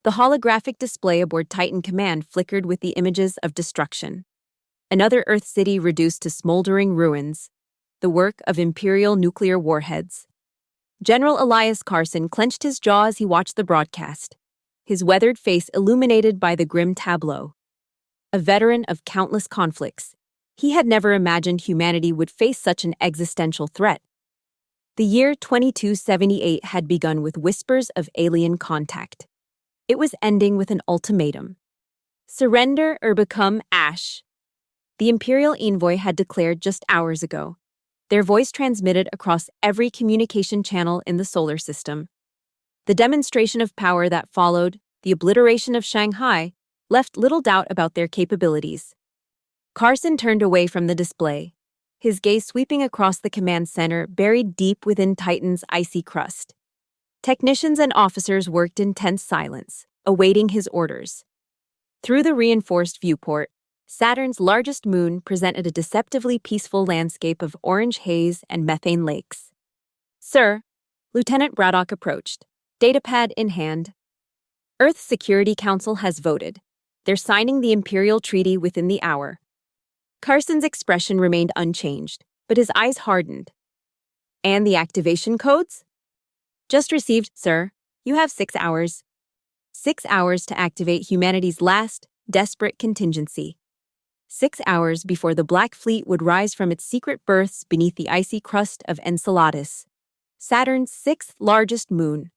The holographic display aboard Titan Command flickered with the images of destruction. Another Earth city reduced to smoldering ruins, the work of Imperial nuclear warheads. General Elias Carson clenched his jaw as he watched the broadcast, his weathered face illuminated by the grim tableau. A veteran of countless conflicts, he had never imagined humanity would face such an existential threat. The year 2278 had begun with whispers of alien contact. It was ending with an ultimatum. Surrender or become ash. The Imperial envoy had declared just hours ago, their voice transmitted across every communication channel in the solar system. The demonstration of power that followed, the obliteration of Shanghai, left little doubt about their capabilities. Carson turned away from the display, his gaze sweeping across the command center buried deep within Titan's icy crust. Technicians and officers worked in tense silence, awaiting his orders. Through the reinforced viewport, Saturn's largest moon presented a deceptively peaceful landscape of orange haze and methane lakes. "Sir," Lieutenant Braddock approached, datapad in hand. "Earth's Security Council has voted. They're signing the Imperial Treaty within the hour." Carson's expression remained unchanged, but his eyes hardened. "And the activation codes?" "Just received, sir. You have 6 hours. 6 hours to activate humanity's last, desperate contingency. 6 hours before the Black Fleet would rise from its secret berths beneath the icy crust of Enceladus, Saturn's 6th largest moon.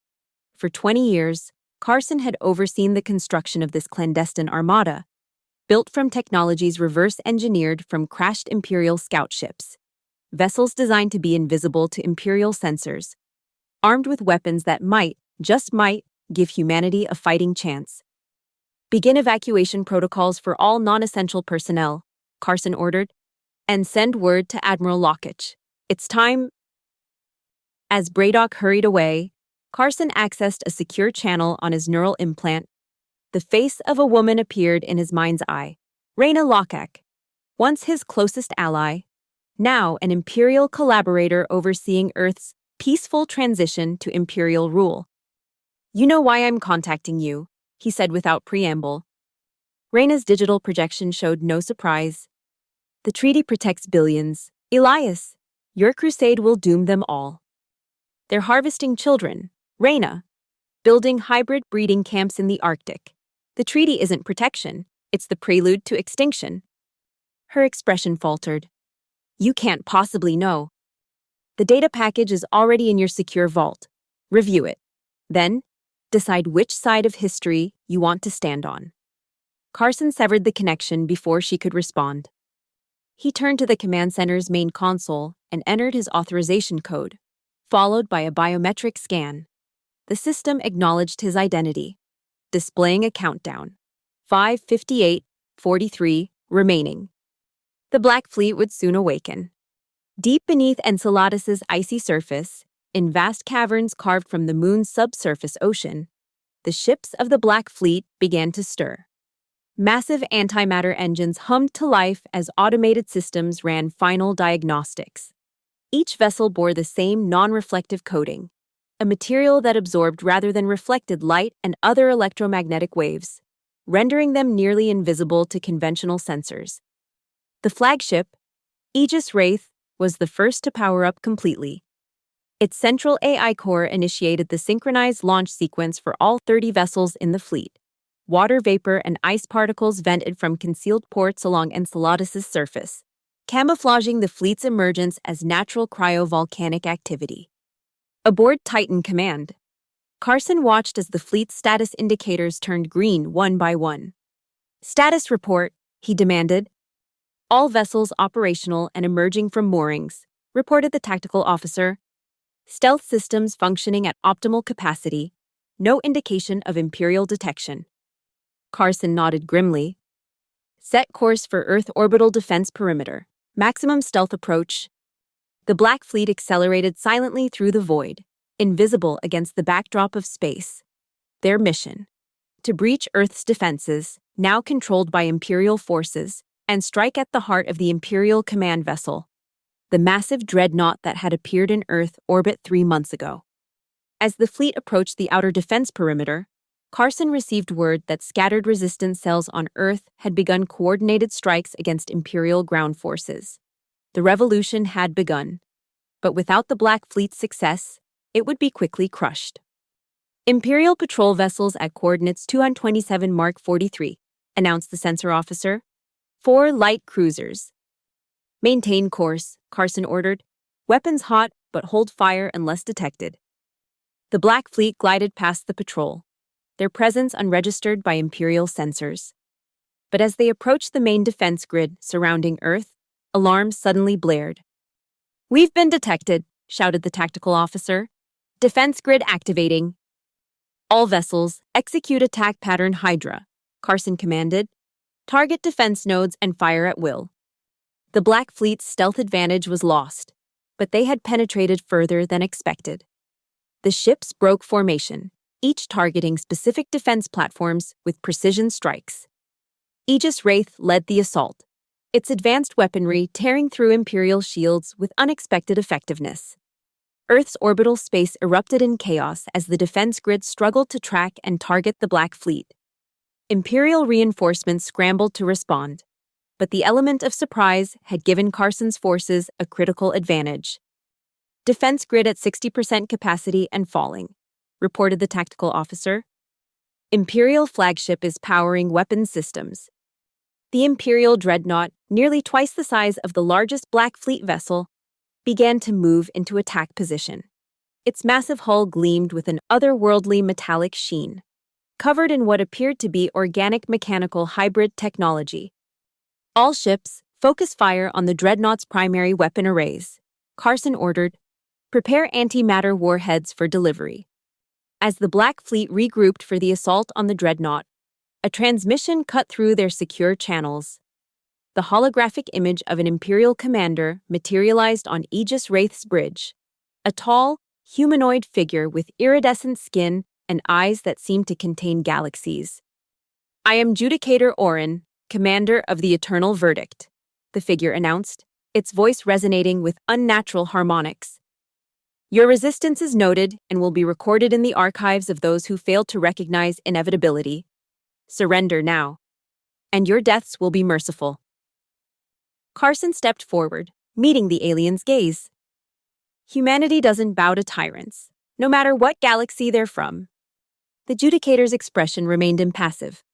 For 20 years, Carson had overseen the construction of this clandestine armada, built from technologies reverse-engineered from crashed Imperial scout ships, vessels designed to be invisible to Imperial sensors, armed with weapons that might, just might, give humanity a fighting chance. "Begin evacuation protocols for all non-essential personnel," Carson ordered, "and send word to Admiral Lockitch. It's time." As Braddock hurried away, Carson accessed a secure channel on his neural implant. The face of a woman appeared in his mind's eye. Raina Lockak, once his closest ally, now an Imperial collaborator overseeing Earth's peaceful transition to Imperial rule. "You know why I'm contacting you," he said without preamble. Raina's digital projection showed no surprise. "The treaty protects billions. Elias, your crusade will doom them all. They're harvesting children. Raina, building hybrid breeding camps in the Arctic. The treaty isn't protection, it's the prelude to extinction." Her expression faltered. "You can't possibly know. The data package is already in your secure vault. Review it. Then, decide which side of history you want to stand on." Carson severed the connection before she could respond. He turned to the command center's main console and entered his authorization code, followed by a biometric scan. The system acknowledged his identity, displaying a countdown. 5:58:43 remaining. The Black Fleet would soon awaken. Deep beneath Enceladus's icy surface, in vast caverns carved from the moon's subsurface ocean, the ships of the Black Fleet began to stir. Massive antimatter engines hummed to life as automated systems ran final diagnostics. Each vessel bore the same non-reflective coating, a material that absorbed rather than reflected light and other electromagnetic waves, rendering them nearly invisible to conventional sensors. The flagship, Aegis Wraith, was the first to power up completely. Its central AI core initiated the synchronized launch sequence for all 30 vessels in the fleet. Water vapor and ice particles vented from concealed ports along Enceladus's surface, camouflaging the fleet's emergence as natural cryovolcanic activity. Aboard Titan Command, Carson watched as the fleet's status indicators turned green one by one. "Status report," he demanded. "All vessels operational and emerging from moorings," reported the tactical officer. "Stealth systems functioning at optimal capacity. No indication of Imperial detection." Carson nodded grimly. "Set course for Earth orbital defense perimeter. Maximum stealth approach." The Black Fleet accelerated silently through the void, invisible against the backdrop of space. Their mission: to breach Earth's defenses, now controlled by Imperial forces, and strike at the heart of the Imperial command vessel, the massive dreadnought that had appeared in Earth orbit 3 months ago. As the fleet approached the outer defense perimeter, Carson received word that scattered resistance cells on Earth had begun coordinated strikes against Imperial ground forces. The revolution had begun, but without the Black Fleet's success, it would be quickly crushed. Imperial patrol vessels at coordinates 227 Mark 43, announced the sensor officer. 4 light cruisers. Maintain course, Carson ordered. Weapons hot, but hold fire unless detected. The Black Fleet glided past the patrol, their presence unregistered by Imperial sensors. But as they approached the main defense grid surrounding Earth, alarms suddenly blared. "We've been detected," shouted the tactical officer. "Defense grid activating." "All vessels, execute attack pattern Hydra," Carson commanded. "Target defense nodes and fire at will." The Black Fleet's stealth advantage was lost, but they had penetrated further than expected. The ships broke formation, each targeting specific defense platforms with precision strikes. Aegis Wraith led the assault, its advanced weaponry tearing through Imperial shields with unexpected effectiveness. Earth's orbital space erupted in chaos as the defense grid struggled to track and target the Black Fleet. Imperial reinforcements scrambled to respond, but the element of surprise had given Carson's forces a critical advantage. "Defense grid at 60% capacity and falling," reported the tactical officer. "Imperial flagship is powering weapons systems." The Imperial dreadnought, nearly twice the size of the largest Black Fleet vessel, began to move into attack position. Its massive hull gleamed with an otherworldly metallic sheen, covered in what appeared to be organic mechanical hybrid technology. "All ships, focus fire on the dreadnought's primary weapon arrays," Carson ordered. "Prepare antimatter warheads for delivery." As the Black Fleet regrouped for the assault on the dreadnought, a transmission cut through their secure channels. The holographic image of an Imperial commander materialized on Aegis Wraith's bridge, a tall, humanoid figure with iridescent skin and eyes that seemed to contain galaxies. "I am Judicator Orin, commander of the Eternal Verdict," the figure announced, its voice resonating with unnatural harmonics. "Your resistance is noted and will be recorded in the archives of those who failed to recognize inevitability. Surrender now, and your deaths will be merciful." Carson stepped forward, meeting the alien's gaze. "Humanity doesn't bow to tyrants, no matter what galaxy they're from." The Judicator's expression remained impassive.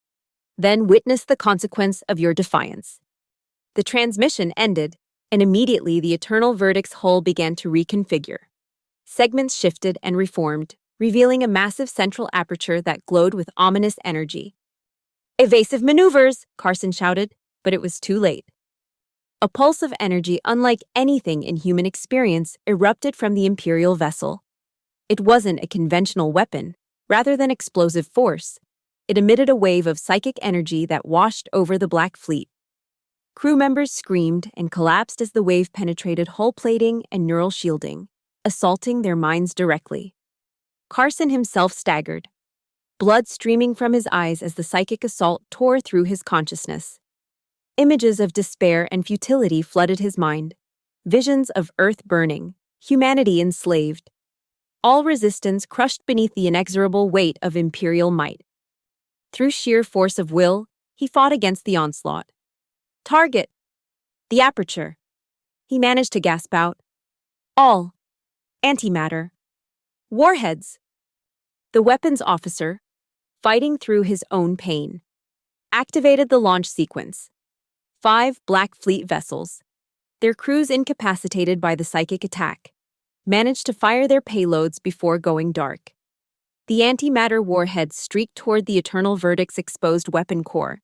"Then witness the consequence of your defiance." The transmission ended, and immediately the Eternal Verdict's hull began to reconfigure. Segments shifted and reformed, revealing a massive central aperture that glowed with ominous energy. "Evasive maneuvers!" Carson shouted, but it was too late. A pulse of energy unlike anything in human experience erupted from the Imperial vessel. It wasn't a conventional weapon, rather than explosive force. It emitted a wave of psychic energy that washed over the Black Fleet. Crew members screamed and collapsed as the wave penetrated hull plating and neural shielding, assaulting their minds directly. Carson himself staggered, blood streaming from his eyes as the psychic assault tore through his consciousness. Images of despair and futility flooded his mind, visions of Earth burning, humanity enslaved, all resistance crushed beneath the inexorable weight of Imperial might. Through sheer force of will, he fought against the onslaught. "Target! The aperture!" He managed to gasp out. "All! Antimatter! Warheads!" The weapons officer, fighting through his own pain, activated the launch sequence. 5 Black Fleet vessels, their crews incapacitated by the psychic attack, managed to fire their payloads before going dark. The antimatter warheads streaked toward the Eternal Verdict's exposed weapon core.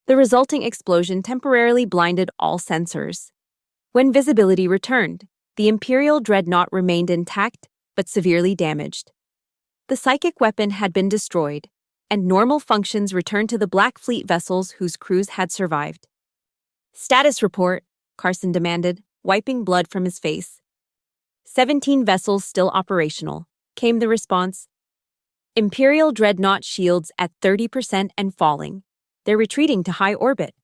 The resulting explosion temporarily blinded all sensors. When visibility returned, the Imperial dreadnought remained intact but severely damaged. The psychic weapon had been destroyed, and normal functions returned to the Black Fleet vessels whose crews had survived. "Status report," Carson demanded, wiping blood from his face. 17 vessels still operational, came the response. Imperial dreadnought shields at 30% and falling. They're retreating to high orbit.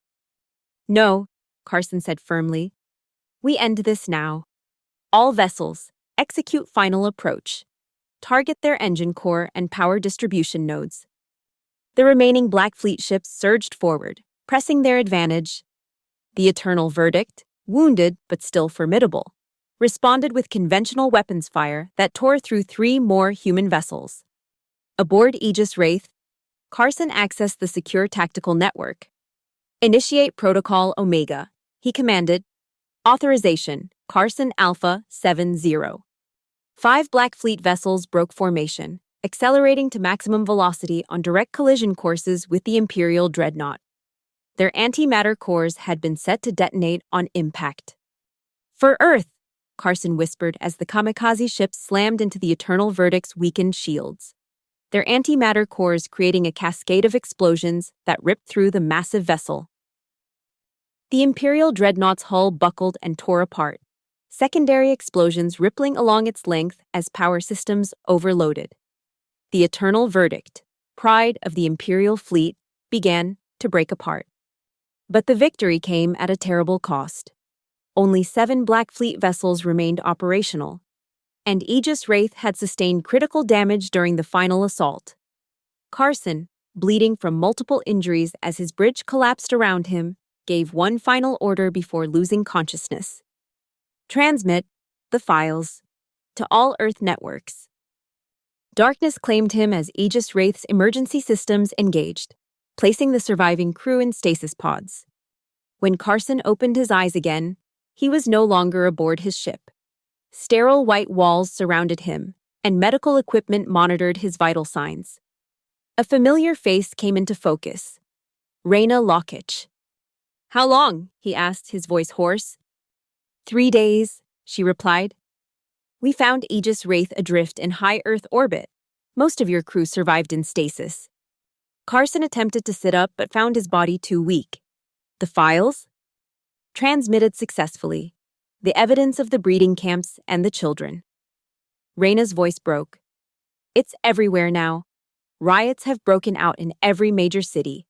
"No," Carson said firmly. "We end this now. All vessels, execute final approach. Target their engine core and power distribution nodes. The remaining Black Fleet ships surged forward, pressing their advantage. The Eternal Verdict, wounded but still formidable, responded with conventional weapons fire that tore through 3 more human vessels. Aboard Aegis Wraith, Carson accessed the secure tactical network. Initiate Protocol Omega, he commanded. Authorization, Carson Alpha 70. 5 Black Fleet vessels broke formation, accelerating to maximum velocity on direct collision courses with the Imperial Dreadnought. Their antimatter cores had been set to detonate on impact. For Earth, Carson whispered as the kamikaze ships slammed into the Eternal Verdict's weakened shields, their antimatter cores creating a cascade of explosions that ripped through the massive vessel. The Imperial Dreadnought's hull buckled and tore apart, secondary explosions rippling along its length as power systems overloaded. The Eternal Verdict, pride of the Imperial fleet, began to break apart. But the victory came at a terrible cost. Only 7 Black Fleet vessels remained operational, and Aegis Wraith had sustained critical damage during the final assault. Carson, bleeding from multiple injuries as his bridge collapsed around him, gave one final order before losing consciousness. Transmit the files to all Earth networks. Darkness claimed him as Aegis Wraith's emergency systems engaged, placing the surviving crew in stasis pods. When Carson opened his eyes again, he was no longer aboard his ship. Sterile white walls surrounded him, and medical equipment monitored his vital signs. A familiar face came into focus. Raina Lokich. "How long?" he asked, his voice hoarse. 3 days, she replied. "We found Aegis Wraith adrift in high Earth orbit. Most of your crew survived in stasis." Carson attempted to sit up but found his body too weak. "The files?" "Transmitted successfully. The evidence of the breeding camps and the children." Raina's voice broke. "It's everywhere now. Riots have broken out in every major city.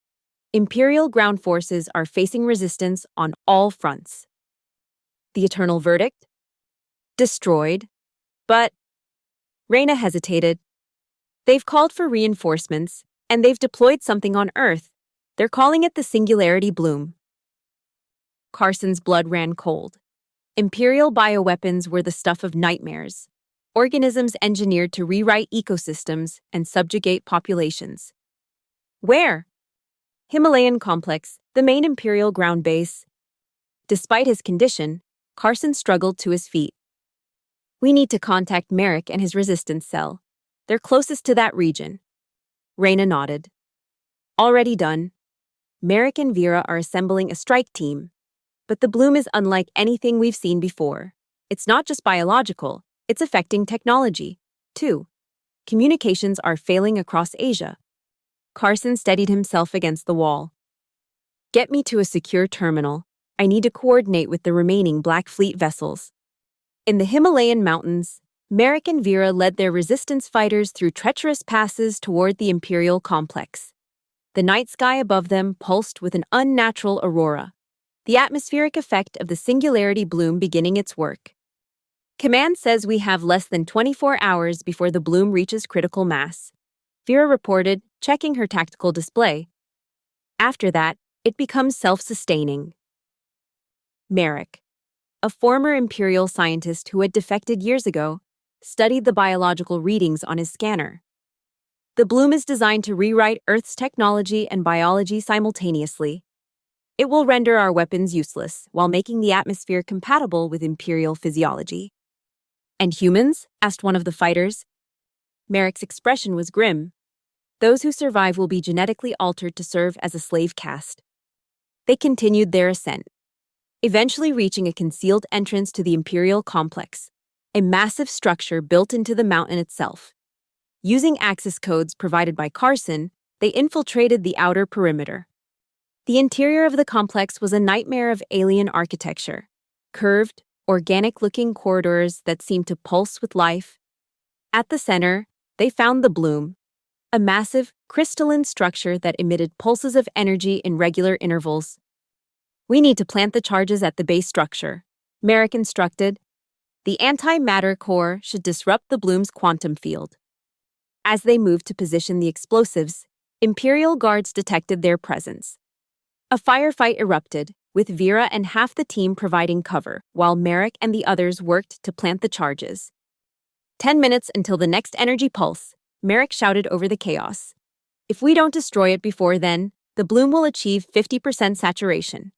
Imperial ground forces are facing resistance on all fronts." "The Eternal Verdict?" "Destroyed. But..." Raina hesitated. "They've called for reinforcements, and they've deployed something on Earth. They're calling it the Singularity Bloom." Carson's blood ran cold. Imperial bioweapons were the stuff of nightmares, organisms engineered to rewrite ecosystems and subjugate populations. "Where?" "Himalayan Complex, the main Imperial ground base." Despite his condition, Carson struggled to his feet. "We need to contact Merrick and his resistance cell. They're closest to that region." Raina nodded. "Already done. Merrick and Vera are assembling a strike team. But the bloom is unlike anything we've seen before. It's not just biological, it's affecting technology, too. Communications are failing across Asia." Carson steadied himself against the wall. "Get me to a secure terminal. I need to coordinate with the remaining Black Fleet vessels." In the Himalayan mountains, Merrick and Vera led their resistance fighters through treacherous passes toward the Imperial complex. The night sky above them pulsed with an unnatural aurora, the atmospheric effect of the Singularity Bloom beginning its work. "Command says we have less than 24 hours before the bloom reaches critical mass," Vera reported, checking her tactical display. "After that, it becomes self-sustaining." Merrick, a former Imperial scientist who had defected years ago, studied the biological readings on his scanner. "The bloom is designed to rewrite Earth's technology and biology simultaneously. It will render our weapons useless while making the atmosphere compatible with Imperial physiology." "And humans?" asked one of the fighters. Merrick's expression was grim. "Those who survive will be genetically altered to serve as a slave caste." They continued their ascent, eventually reaching a concealed entrance to the Imperial complex, a massive structure built into the mountain itself. Using access codes provided by Carson, they infiltrated the outer perimeter. The interior of the complex was a nightmare of alien architecture, curved, organic-looking corridors that seemed to pulse with life. At the center, they found the bloom, a massive, crystalline structure that emitted pulses of energy in regular intervals. "We need to plant the charges at the base structure," Merrick instructed. "The antimatter core should disrupt the bloom's quantum field." As they moved to position the explosives, Imperial guards detected their presence. A firefight erupted, with Vera and half the team providing cover, while Merrick and the others worked to plant the charges. 10 minutes until the next energy pulse, Merrick shouted over the chaos. If we don't destroy it before then, the bloom will achieve 50% saturation.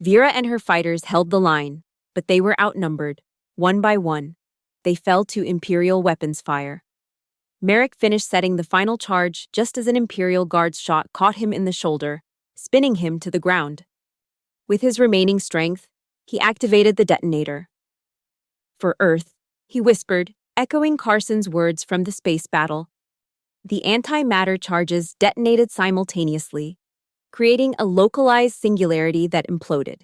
Vera and her fighters held the line, but they were outnumbered. One by one, they fell to Imperial weapons fire. Merrick finished setting the final charge just as an Imperial guard's shot caught him in the shoulder, spinning him to the ground. With his remaining strength, he activated the detonator. For Earth, he whispered, echoing Carson's words from the space battle. The antimatter charges detonated simultaneously, creating a localized singularity that imploded,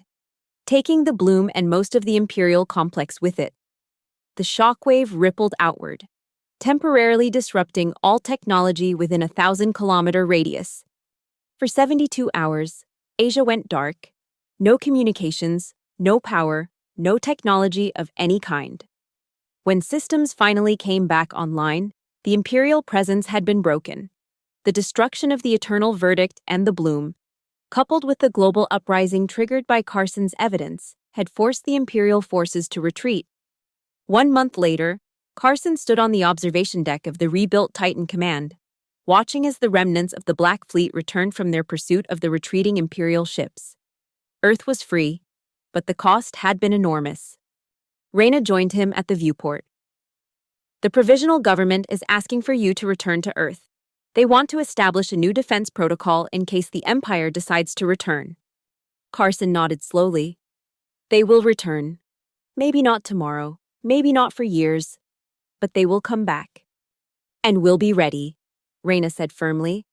taking the bloom and most of the Imperial complex with it. The shockwave rippled outward, temporarily disrupting all technology within a 1,000-kilometer radius. For 72 hours, Asia went dark. No communications, no power, no technology of any kind. When systems finally came back online, the Imperial presence had been broken. The destruction of the Eternal Verdict and the bloom, coupled with the global uprising triggered by Carson's evidence, had forced the Imperial forces to retreat. 1 month later, Carson stood on the observation deck of the rebuilt Titan Command, watching as the remnants of the Black Fleet returned from their pursuit of the retreating Imperial ships. Earth was free, but the cost had been enormous. Reyna joined him at the viewport. The Provisional Government is asking for you to return to Earth. They want to establish a new defense protocol in case the Empire decides to return. Carson nodded slowly. They will return. Maybe not tomorrow, maybe not for years, but they will come back. And we'll be ready, Reyna said firmly.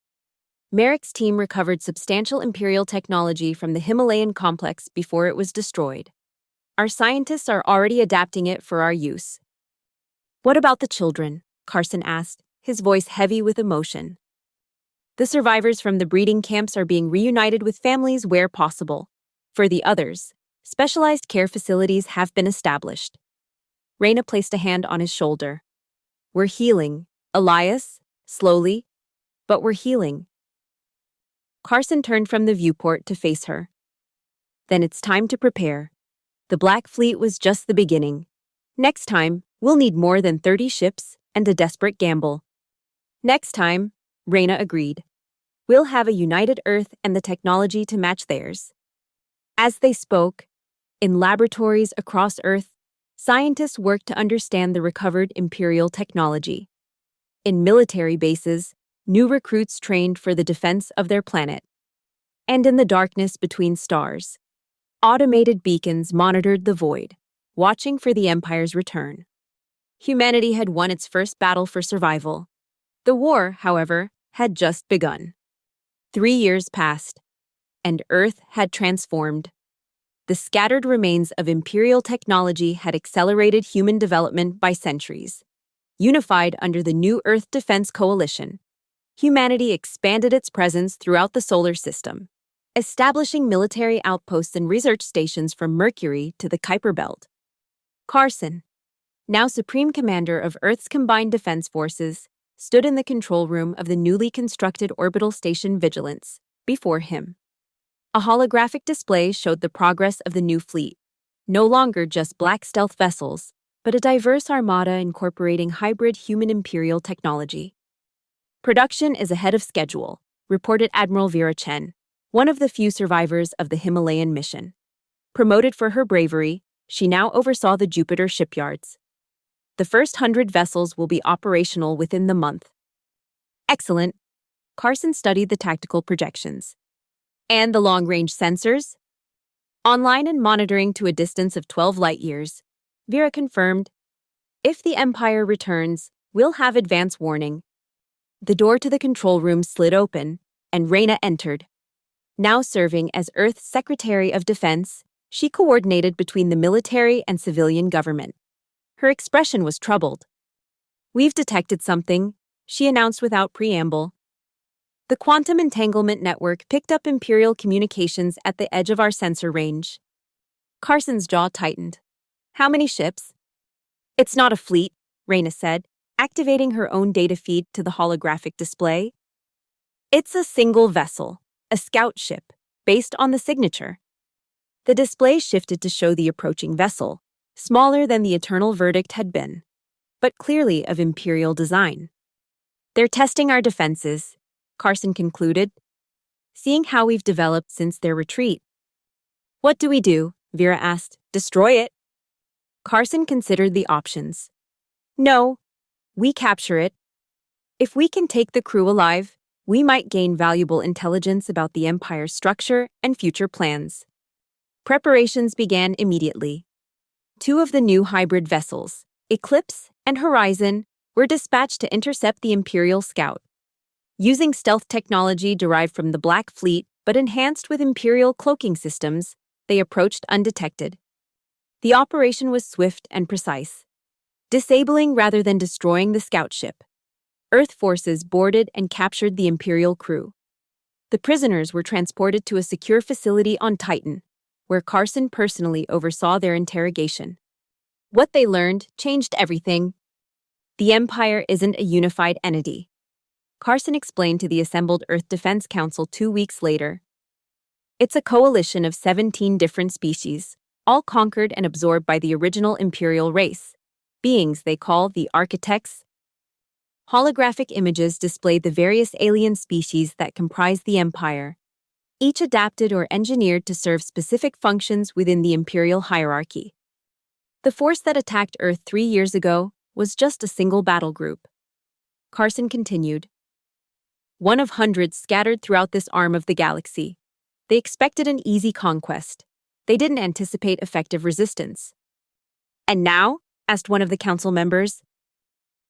Merrick's team recovered substantial Imperial technology from the Himalayan complex before it was destroyed. Our scientists are already adapting it for our use. What about the children? Carson asked, his voice heavy with emotion. The survivors from the breeding camps are being reunited with families where possible. For the others, specialized care facilities have been established. Reyna placed a hand on his shoulder. We're healing, Elias, slowly, but we're healing. Carson turned from the viewport to face her. Then it's time to prepare. The Black Fleet was just the beginning. Next time, we'll need more than 30 ships and a desperate gamble. Next time, Reyna agreed. We'll have a united Earth and the technology to match theirs. As they spoke, in laboratories across Earth, scientists worked to understand the recovered Imperial technology. In military bases, new recruits trained for the defense of their planet. And in the darkness between stars, automated beacons monitored the void, watching for the Empire's return. Humanity had won its first battle for survival. The war, however, had just begun. 3 years passed, and Earth had transformed. The scattered remains of Imperial technology had accelerated human development by centuries. Unified under the new Earth Defense Coalition, humanity expanded its presence throughout the solar system, establishing military outposts and research stations from Mercury to the Kuiper Belt. Carson, now Supreme Commander of Earth's Combined Defense Forces, stood in the control room of the newly constructed orbital station Vigilance. Before him, a holographic display showed the progress of the new fleet, no longer just black stealth vessels, but a diverse armada incorporating hybrid human Imperial technology. Production is ahead of schedule, reported Admiral Vera Chen, one of the few survivors of the Himalayan mission. Promoted for her bravery, she now oversaw the Jupiter shipyards. The first 100 vessels will be operational within the month. Excellent. Carson studied the tactical projections. And the long-range sensors? Online and monitoring to a distance of 12 light-years, Vera confirmed. If the Empire returns, we'll have advance warning. The door to the control room slid open, and Reyna entered. Now serving as Earth's Secretary of Defense, she coordinated between the military and civilian government. Her expression was troubled. We've detected something, she announced without preamble. The quantum entanglement network picked up Imperial communications at the edge of our sensor range. Carson's jaw tightened. How many ships? It's not a fleet, Reyna said, activating her own data feed to the holographic display. It's a single vessel, a scout ship, based on the signature. The display shifted to show the approaching vessel, smaller than the eternal verdict had been, but clearly of imperial design. They're testing our defenses, Carson concluded, seeing how we've developed since their retreat. What do we do? Vera asked. Destroy it? Carson considered the options. No, we capture it. If we can take the crew alive, we might gain valuable intelligence about the Empire's structure and future plans. Preparations began immediately. 2 of the new hybrid vessels, Eclipse and Horizon, were dispatched to intercept the Imperial Scout. Using stealth technology derived from the Black Fleet but enhanced with Imperial cloaking systems, they approached undetected. The operation was swift and precise, disabling rather than destroying the scout ship. Earth forces boarded and captured the Imperial crew. The prisoners were transported to a secure facility on Titan, where Carson personally oversaw their interrogation. What they learned changed everything. The Empire isn't a unified entity, Carson explained to the assembled Earth Defense Council 2 weeks later. It's a coalition of 17 different species, all conquered and absorbed by the original Imperial race, beings they call the Architects. Holographic images displayed the various alien species that comprise the Empire, each adapted or engineered to serve specific functions within the Imperial hierarchy. The force that attacked Earth 3 years ago was just a single battle group. Carson continued. One of hundreds scattered throughout this arm of the galaxy. They expected an easy conquest. They didn't anticipate effective resistance. And now? Asked one of the council members.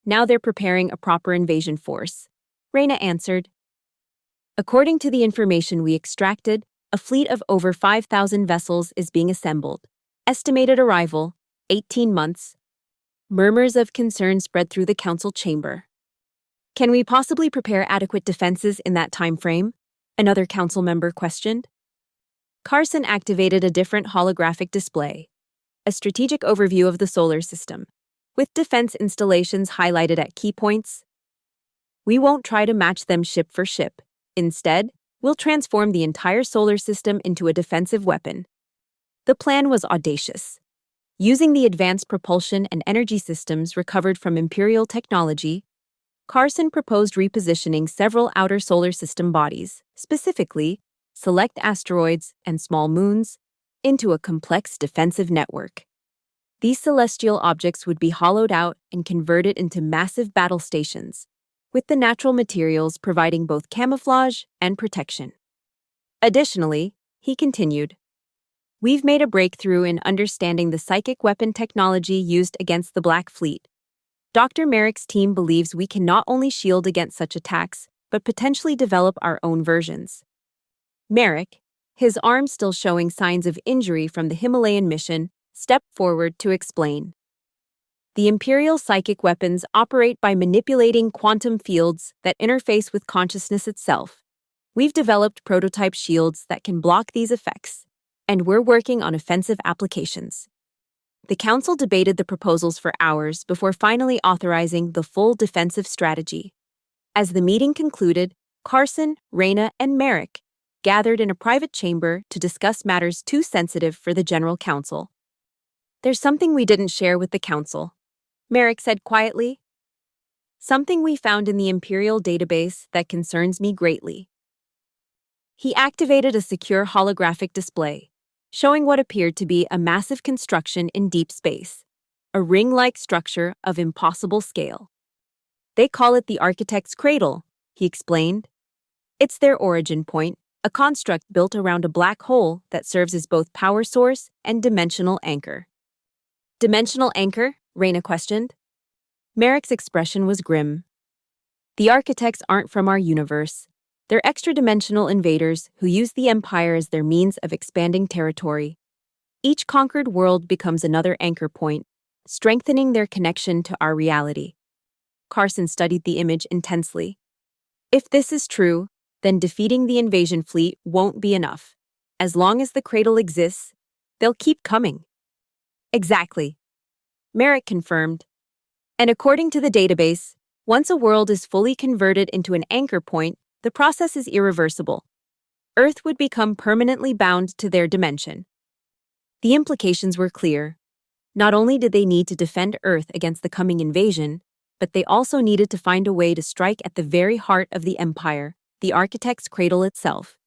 Now they're preparing a proper invasion force, Reyna answered. According to the information we extracted, a fleet of over 5,000 vessels is being assembled. Estimated arrival, 18 months. Murmurs of concern spread through the council chamber. Can we possibly prepare adequate defenses in that time frame? Another council member questioned. Carson activated a different holographic display, a strategic overview of the solar system, with defense installations highlighted at key points. We won't try to match them ship for ship. Instead, we'll transform the entire solar system into a defensive weapon. The plan was audacious. Using the advanced propulsion and energy systems recovered from Imperial technology, Carson proposed repositioning several outer solar system bodies, specifically select asteroids and small moons, into a complex defensive network. These celestial objects would be hollowed out and converted into massive battle stations, with the natural materials providing both camouflage and protection. Additionally, he continued, we've made a breakthrough in understanding the psychic weapon technology used against the Black Fleet. Dr. Merrick's team believes we can not only shield against such attacks, but potentially develop our own versions. Merrick, his arm still showing signs of injury from the Himalayan mission, stepped forward to explain. The Imperial psychic weapons operate by manipulating quantum fields that interface with consciousness itself. We've developed prototype shields that can block these effects, and we're working on offensive applications. The council debated the proposals for hours before finally authorizing the full defensive strategy. As the meeting concluded, Carson, Reyna, and Merrick gathered in a private chamber to discuss matters too sensitive for the General Council. There's something we didn't share with the council, Merrick said quietly. Something we found in the Imperial database that concerns me greatly. He activated a secure holographic display, showing what appeared to be a massive construction in deep space, a ring-like structure of impossible scale. They call it the Architect's Cradle, he explained. It's their origin point, a construct built around a black hole that serves as both power source and dimensional anchor. Dimensional anchor? Reyna questioned. Merrick's expression was grim. The Architects aren't from our universe. They're extra-dimensional invaders who use the Empire as their means of expanding territory. Each conquered world becomes another anchor point, strengthening their connection to our reality. Carson studied the image intensely. If this is true, then defeating the invasion fleet won't be enough. As long as the cradle exists, they'll keep coming. Exactly. Merrick confirmed. And according to the database, once a world is fully converted into an anchor point, The process is irreversible. Earth would become permanently bound to their dimension. The implications were clear. Not only did they need to defend Earth against the coming invasion, but they also needed to find a way to strike at the very heart of the empire, the architect's cradle itself.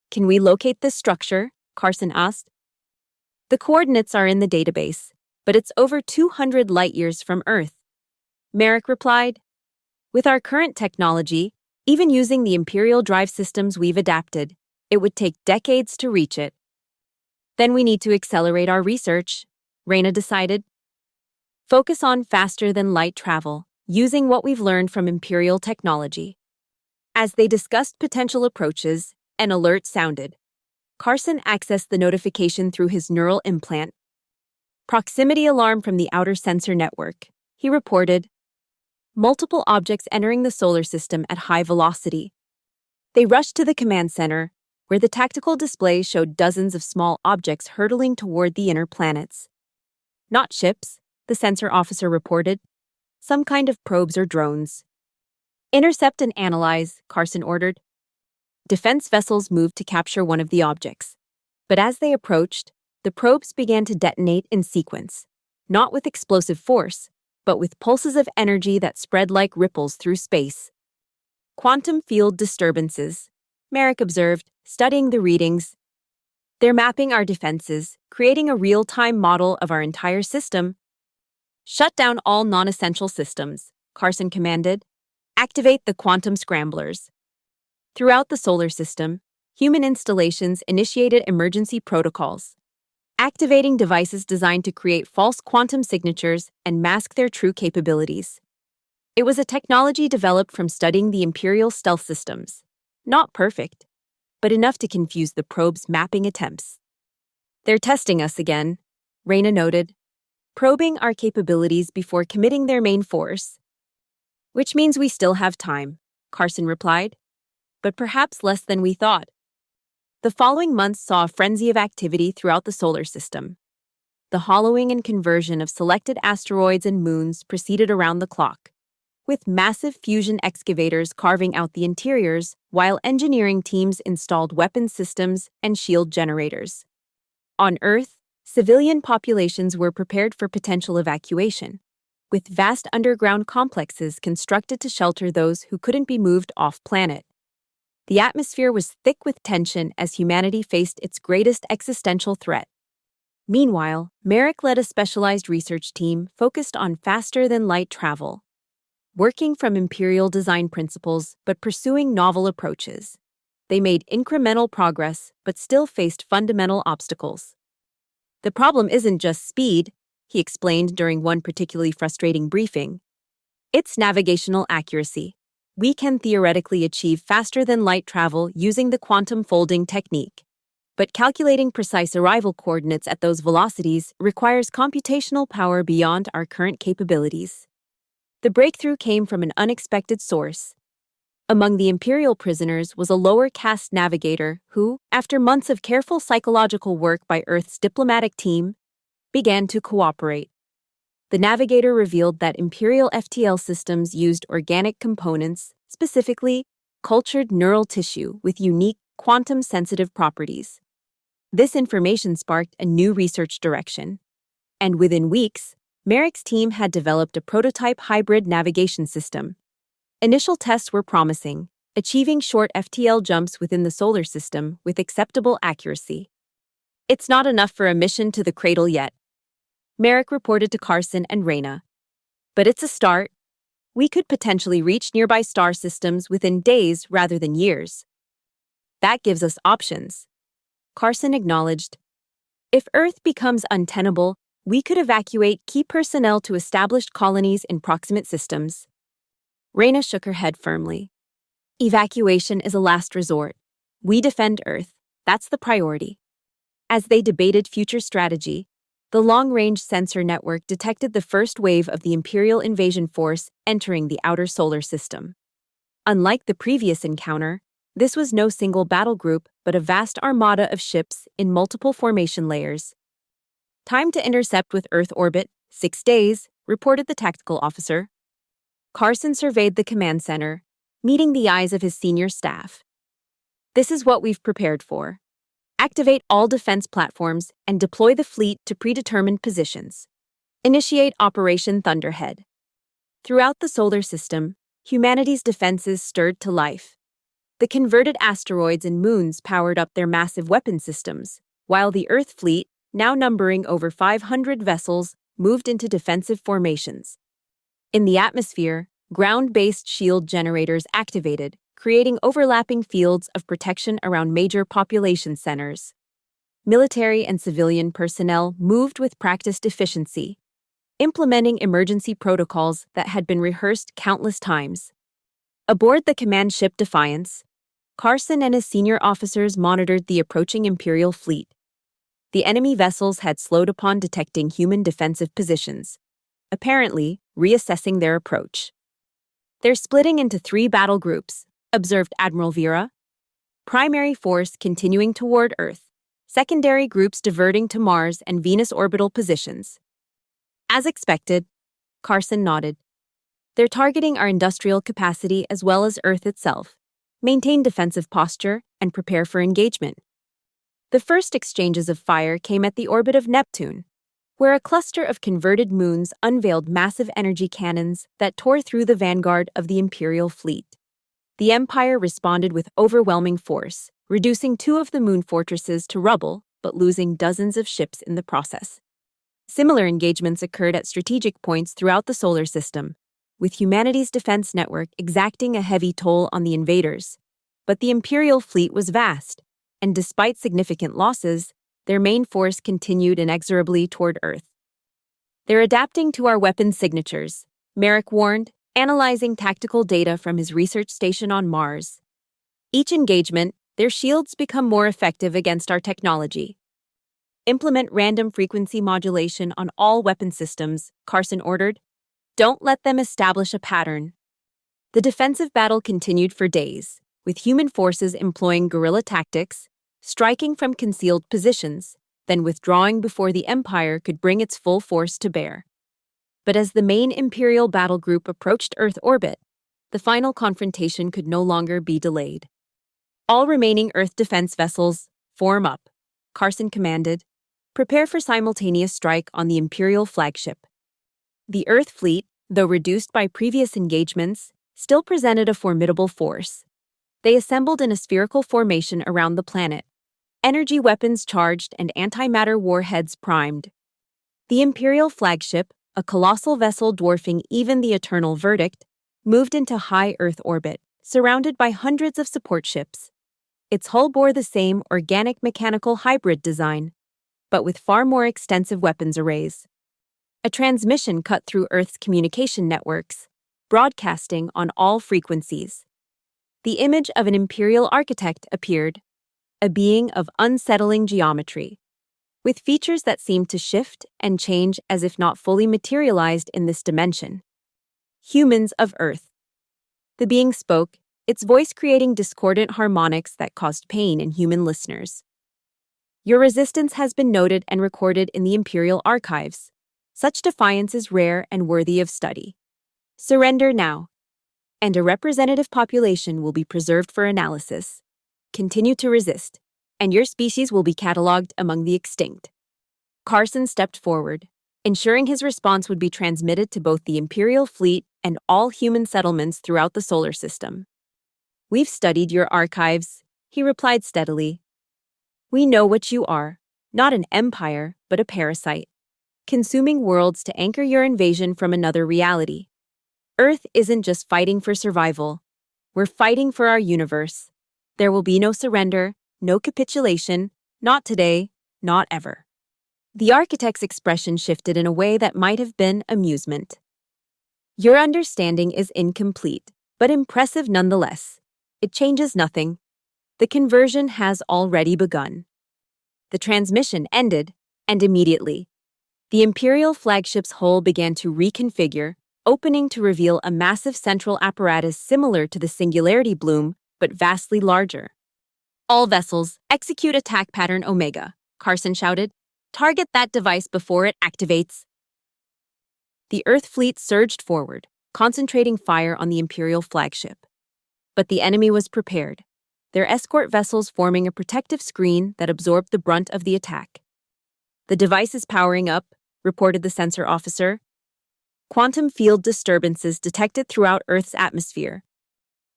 "Can we locate this structure?" Carson asked. "The coordinates are in the database, but it's over 200 light-years from Earth," Merrick replied. "With our current technology, even using the Imperial drive systems we've adapted, it would take decades to reach it." "Then we need to accelerate our research," Reyna decided. "Focus on faster-than-light travel, using what we've learned from Imperial technology." As they discussed potential approaches, an alert sounded. Carson accessed the notification through his neural implant. "Proximity alarm from the outer sensor network," he reported. "Multiple objects entering the solar system at high velocity." They rushed to the command center, where the tactical display showed dozens of small objects hurtling toward the inner planets. "Not ships," the sensor officer reported. "Some kind of probes or drones." "Intercept and analyze," Carson ordered. Defense vessels moved to capture one of the objects. But as they approached, the probes began to detonate in sequence, not with explosive force, but with pulses of energy that spread like ripples through space. "Quantum field disturbances," Merrick observed, studying the readings. "They're mapping our defenses, creating a real-time model of our entire system." "Shut down all non-essential systems," Carson commanded. "Activate the quantum scramblers." Throughout the solar system, human installations initiated emergency protocols, activating devices designed to create false quantum signatures and mask their true capabilities. It was a technology developed from studying the Imperial stealth systems. Not perfect, but enough to confuse the probe's mapping attempts. "They're testing us again," Reyna noted, "probing our capabilities before committing their main force." "Which means we still have time," Carson replied. "But perhaps less than we thought." The following months saw a frenzy of activity throughout the solar system. The hollowing and conversion of selected asteroids and moons proceeded around the clock, with massive fusion excavators carving out the interiors while engineering teams installed weapon systems and shield generators. On Earth, civilian populations were prepared for potential evacuation, with vast underground complexes constructed to shelter those who couldn't be moved off-planet. The atmosphere was thick with tension as humanity faced its greatest existential threat. Meanwhile, Merrick led a specialized research team focused on faster-than-light travel, working from Imperial design principles but pursuing novel approaches. They made incremental progress but still faced fundamental obstacles. "The problem isn't just speed," he explained during one particularly frustrating briefing. "It's navigational accuracy. We can theoretically achieve faster-than-light travel using the quantum folding technique. But calculating precise arrival coordinates at those velocities requires computational power beyond our current capabilities." The breakthrough came from an unexpected source. Among the Imperial prisoners was a lower-caste navigator who, after months of careful psychological work by Earth's diplomatic team, began to cooperate. The navigator revealed that Imperial FTL systems used organic components, specifically cultured neural tissue with unique quantum-sensitive properties. This information sparked a new research direction. And within weeks, Merrick's team had developed a prototype hybrid navigation system. Initial tests were promising, achieving short FTL jumps within the solar system with acceptable accuracy. "It's not enough for a mission to the cradle yet," Merrick reported to Carson and Reyna. "But it's a start. We could potentially reach nearby star systems within days rather than years. That gives us options," Carson acknowledged. "If Earth becomes untenable, we could evacuate key personnel to established colonies in proximate systems." Reyna shook her head firmly. "Evacuation is a last resort. We defend Earth. That's the priority." As they debated future strategy, the long-range sensor network detected the first wave of the Imperial invasion force entering the outer solar system. Unlike the previous encounter, this was no single battle group but a vast armada of ships in multiple formation layers. "Time to intercept with Earth orbit, 6 days," reported the tactical officer. Carson surveyed the command center, meeting the eyes of his senior staff. "This is what we've prepared for. Activate all defense platforms and deploy the fleet to predetermined positions. Initiate Operation Thunderhead." Throughout the solar system, humanity's defenses stirred to life. The converted asteroids and moons powered up their massive weapon systems, while the Earth fleet, now numbering over 500 vessels, moved into defensive formations. In the atmosphere, ground-based shield generators activated, creating overlapping fields of protection around major population centers. Military and civilian personnel moved with practiced efficiency, implementing emergency protocols that had been rehearsed countless times. Aboard the command ship Defiance, Carson and his senior officers monitored the approaching Imperial fleet. The enemy vessels had slowed upon detecting human defensive positions, apparently reassessing their approach. "They're splitting into 3 battle groups," observed Admiral Vera. "Primary force continuing toward Earth, secondary groups diverting to Mars and Venus orbital positions." "As expected," Carson nodded. "They're targeting our industrial capacity as well as Earth itself. Maintain defensive posture and prepare for engagement." The first exchanges of fire came at the orbit of Neptune, where a cluster of converted moons unveiled massive energy cannons that tore through the vanguard of the Imperial fleet. The Empire responded with overwhelming force, reducing 2 of the moon fortresses to rubble, but losing dozens of ships in the process. Similar engagements occurred at strategic points throughout the solar system, with humanity's defense network exacting a heavy toll on the invaders. But the Imperial fleet was vast, and despite significant losses, their main force continued inexorably toward Earth. "They're adapting to our weapon signatures," Merrick warned, analyzing tactical data from his research station on Mars. "Each engagement, their shields become more effective against our technology." "Implement random frequency modulation on all weapon systems," Carson ordered. "Don't let them establish a pattern." The defensive battle continued for days, with human forces employing guerrilla tactics, striking from concealed positions, then withdrawing before the Empire could bring its full force to bear. But as the main Imperial battle group approached Earth orbit, the final confrontation could no longer be delayed. "All remaining Earth defense vessels, form up," Carson commanded. "Prepare for simultaneous strike on the Imperial flagship." The Earth fleet, though reduced by previous engagements, still presented a formidable force. They assembled in a spherical formation around the planet, energy weapons charged and antimatter warheads primed. The Imperial flagship, a colossal vessel dwarfing even the Eternal Verdict, moved into high Earth orbit, surrounded by hundreds of support ships. Its hull bore the same organic-mechanical hybrid design, but with far more extensive weapons arrays. A transmission cut through Earth's communication networks, broadcasting on all frequencies. The image of an Imperial architect appeared, a being of unsettling geometry, with features that seemed to shift and change as if not fully materialized in this dimension. "Humans of Earth." The being spoke, its voice creating discordant harmonics that caused pain in human listeners. "Your resistance has been noted and recorded in the Imperial archives. Such defiance is rare and worthy of study. Surrender now, and a representative population will be preserved for analysis. Continue to resist, and your species will be catalogued among the extinct." Carson stepped forward, ensuring his response would be transmitted to both the Imperial fleet and all human settlements throughout the solar system. "We've studied your archives," he replied steadily. "We know what you are, not an empire, but a parasite, consuming worlds to anchor your invasion from another reality. Earth isn't just fighting for survival. We're fighting for our universe. There will be no surrender, no capitulation, not today, not ever." The architect's expression shifted in a way that might have been amusement. "Your understanding is incomplete, but impressive nonetheless. It changes nothing. The conversion has already begun." The transmission ended, and immediately, the Imperial flagship's hull began to reconfigure, opening to reveal a massive central apparatus similar to the Singularity Bloom, but vastly larger. "All vessels, execute attack pattern Omega," Carson shouted. "Target that device before it activates." The Earth fleet surged forward, concentrating fire on the Imperial flagship. But the enemy was prepared, their escort vessels forming a protective screen that absorbed the brunt of the attack. "The device is powering up," reported the sensor officer. "Quantum field disturbances detected throughout Earth's atmosphere."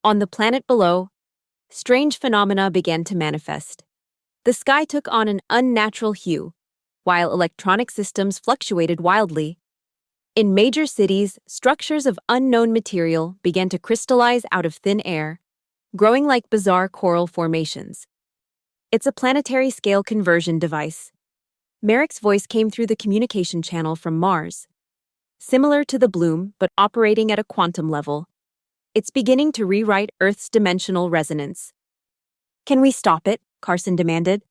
On the planet below, strange phenomena began to manifest. The sky took on an unnatural hue, while electronic systems fluctuated wildly. In major cities, structures of unknown material began to crystallize out of thin air, growing like bizarre coral formations. "It's a planetary-scale conversion device." Merrick's voice came through the communication channel from Mars. "Similar to the Bloom, but operating at a quantum level. It's beginning to rewrite Earth's dimensional resonance." "Can we stop it?" Carson demanded.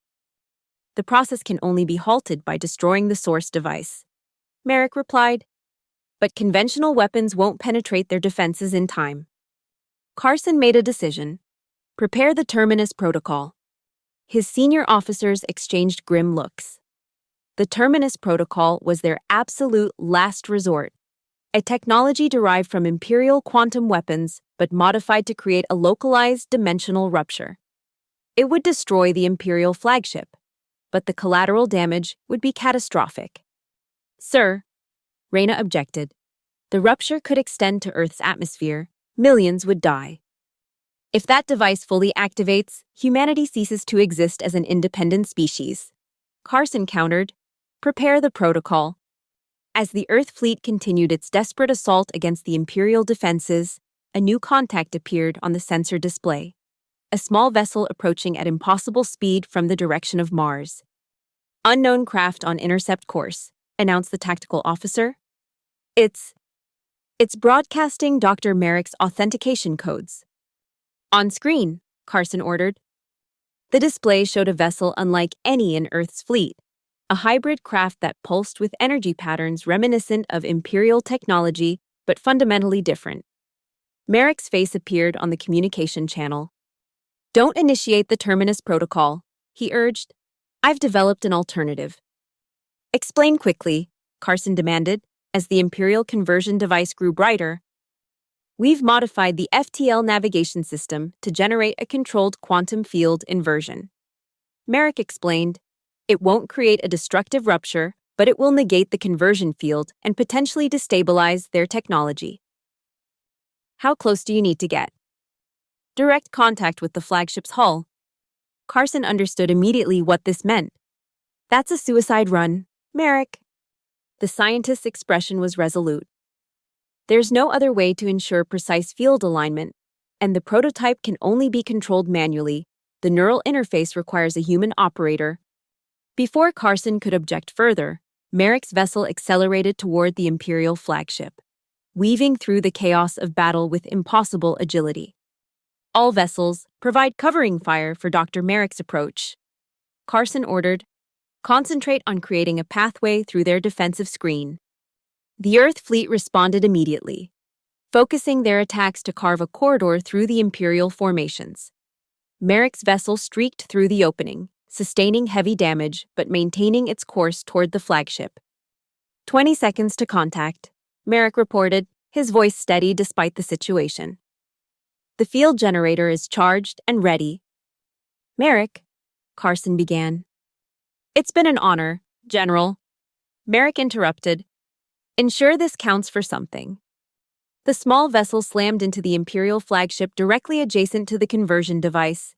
"The process can only be halted by destroying the source device," Merrick replied. "But conventional weapons won't penetrate their defenses in time." Carson made a decision. Prepare the Terminus Protocol. His senior officers exchanged grim looks. The Terminus Protocol was their absolute last resort, a technology derived from Imperial quantum weapons but modified to create a localized dimensional rupture. It would destroy the Imperial flagship, but the collateral damage would be catastrophic. "Sir," Reyna objected, "the rupture could extend to Earth's atmosphere. Millions would die. If that device fully activates, humanity ceases to exist as an independent species." Carson countered, "Prepare the protocol." As the Earth fleet continued its desperate assault against the Imperial defenses, a new contact appeared on the sensor display. A small vessel approaching at impossible speed from the direction of Mars. "Unknown craft on intercept course," announced the tactical officer. It's broadcasting Dr. Merrick's authentication codes." "On screen," Carson ordered. The display showed a vessel unlike any in Earth's fleet, a hybrid craft that pulsed with energy patterns reminiscent of Imperial technology but fundamentally different. Merrick's face appeared on the communication channel. "Don't initiate the Terminus Protocol," he urged. "I've developed an alternative." "Explain quickly," Carson demanded, as the Imperial conversion device grew brighter. "We've modified the FTL navigation system to generate a controlled quantum field inversion." Merrick explained, "It won't create a destructive rupture, but it will negate the conversion field and potentially destabilize their technology." "How close do you need to get?" "Direct contact with the flagship's hull." Carson understood immediately what this meant. "That's a suicide run, Merrick." The scientist's expression was resolute. "There's no other way to ensure precise field alignment, and the prototype can only be controlled manually. The neural interface requires a human operator." Before Carson could object further, Merrick's vessel accelerated toward the Imperial flagship, weaving through the chaos of battle with impossible agility. "All vessels, provide covering fire for Dr. Merrick's approach," Carson ordered. "Concentrate on creating a pathway through their defensive screen." The Earth fleet responded immediately, focusing their attacks to carve a corridor through the Imperial formations. Merrick's vessel streaked through the opening, sustaining heavy damage but maintaining its course toward the flagship. 20 seconds to contact," Merrick reported, his voice steady despite the situation. "The field generator is charged and ready." "Merrick," Carson began. "It's been an honor, General." Merrick interrupted. "Ensure this counts for something." The small vessel slammed into the Imperial flagship directly adjacent to the conversion device.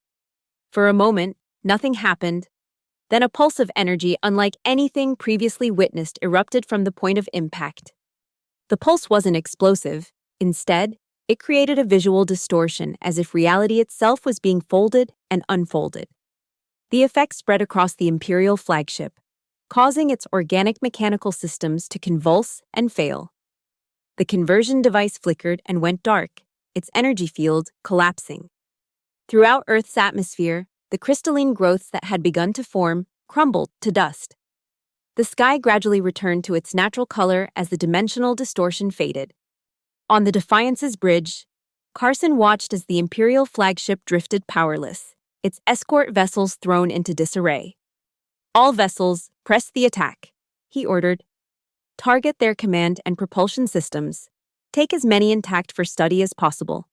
For a moment, nothing happened. Then a pulse of energy unlike anything previously witnessed erupted from the point of impact. The pulse wasn't explosive. Instead, it created a visual distortion as if reality itself was being folded and unfolded. The effect spread across the Imperial flagship, causing its organic mechanical systems to convulse and fail. The conversion device flickered and went dark, its energy field collapsing. Throughout Earth's atmosphere, the crystalline growths that had begun to form crumbled to dust. The sky gradually returned to its natural color as the dimensional distortion faded. On the Defiance's bridge, Carson watched as the Imperial flagship drifted powerless, its escort vessels thrown into disarray. "All vessels, press the attack," he ordered. "Target their command and propulsion systems. Take as many intact for study as possible."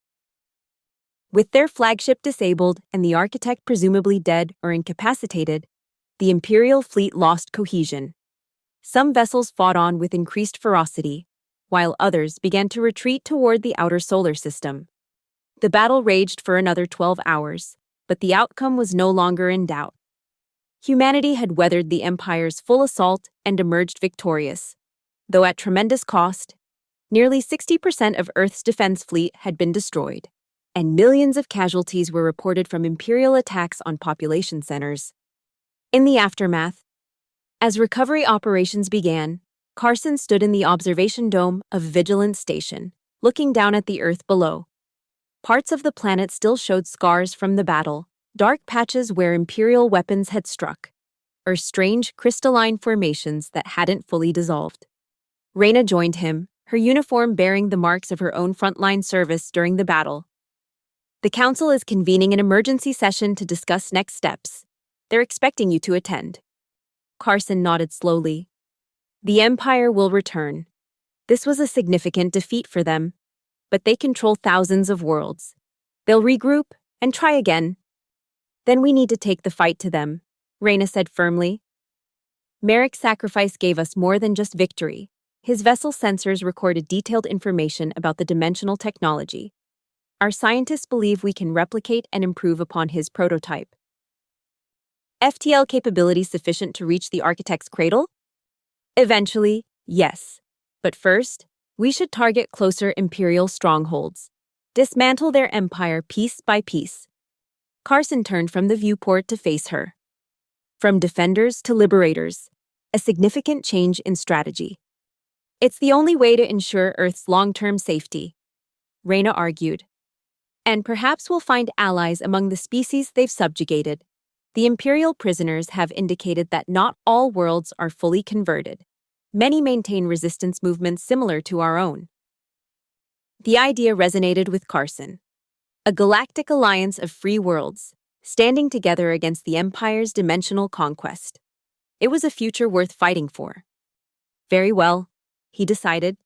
With their flagship disabled and the architect presumably dead or incapacitated, the Imperial fleet lost cohesion. Some vessels fought on with increased ferocity, while others began to retreat toward the outer solar system. The battle raged for another 12 hours, but the outcome was no longer in doubt. Humanity had weathered the Empire's full assault and emerged victorious, though at tremendous cost. Nearly 60% of Earth's defense fleet had been destroyed, and millions of casualties were reported from Imperial attacks on population centers. In the aftermath, as recovery operations began, Carson stood in the observation dome of Vigilance Station, looking down at the Earth below. Parts of the planet still showed scars from the battle, dark patches where Imperial weapons had struck, or strange crystalline formations that hadn't fully dissolved. Reyna joined him, her uniform bearing the marks of her own frontline service during the battle. The Council is convening an emergency session to discuss next steps. They're expecting you to attend. Carson nodded slowly. The Empire will return. This was a significant defeat for them, but they control thousands of worlds. They'll regroup and try again. Then we need to take the fight to them, Reyna said firmly. Merrick's sacrifice gave us more than just victory. His vessel sensors recorded detailed information about the dimensional technology. Our scientists believe we can replicate and improve upon his prototype. FTL capability sufficient to reach the architect's cradle? Eventually, yes. But first, we should target closer Imperial strongholds. Dismantle their empire piece by piece. Carson turned from the viewport to face her. From defenders to liberators, a significant change in strategy. It's the only way to ensure Earth's long-term safety, Reyna argued. And perhaps we'll find allies among the species they've subjugated. The Imperial prisoners have indicated that not all worlds are fully converted. Many maintain resistance movements similar to our own. The idea resonated with Carson. A galactic alliance of free worlds, standing together against the Empire's dimensional conquest. It was a future worth fighting for. Very well, he decided.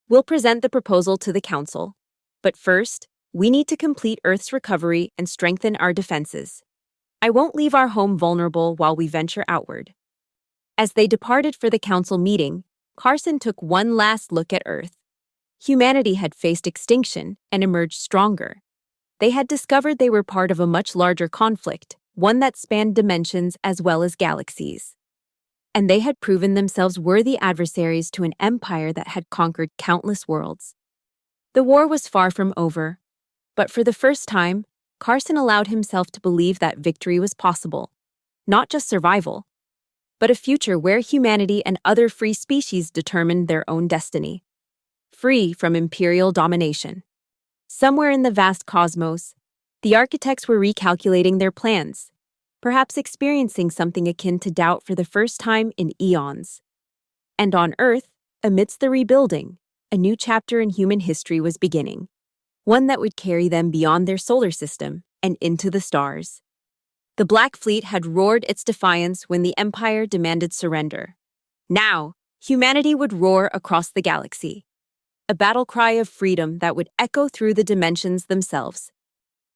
We'll present the proposal to the Council. But first, we need to complete Earth's recovery and strengthen our defenses. I won't leave our home vulnerable while we venture outward. As they departed for the Council meeting, Carson took one last look at Earth. Humanity had faced extinction and emerged stronger. They had discovered they were part of a much larger conflict, one that spanned dimensions as well as galaxies. And they had proven themselves worthy adversaries to an empire that had conquered countless worlds. The war was far from over, but for the first time, Carson allowed himself to believe that victory was possible. Not just survival, but a future where humanity and other free species determined their own destiny. Free from Imperial domination. Somewhere in the vast cosmos, the architects were recalculating their plans, perhaps experiencing something akin to doubt for the first time in eons. And on Earth, amidst the rebuilding, a new chapter in human history was beginning, one that would carry them beyond their solar system and into the stars. The Black Fleet had roared its defiance when the Empire demanded surrender. Now, humanity would roar across the galaxy. A battle cry of freedom that would echo through the dimensions themselves.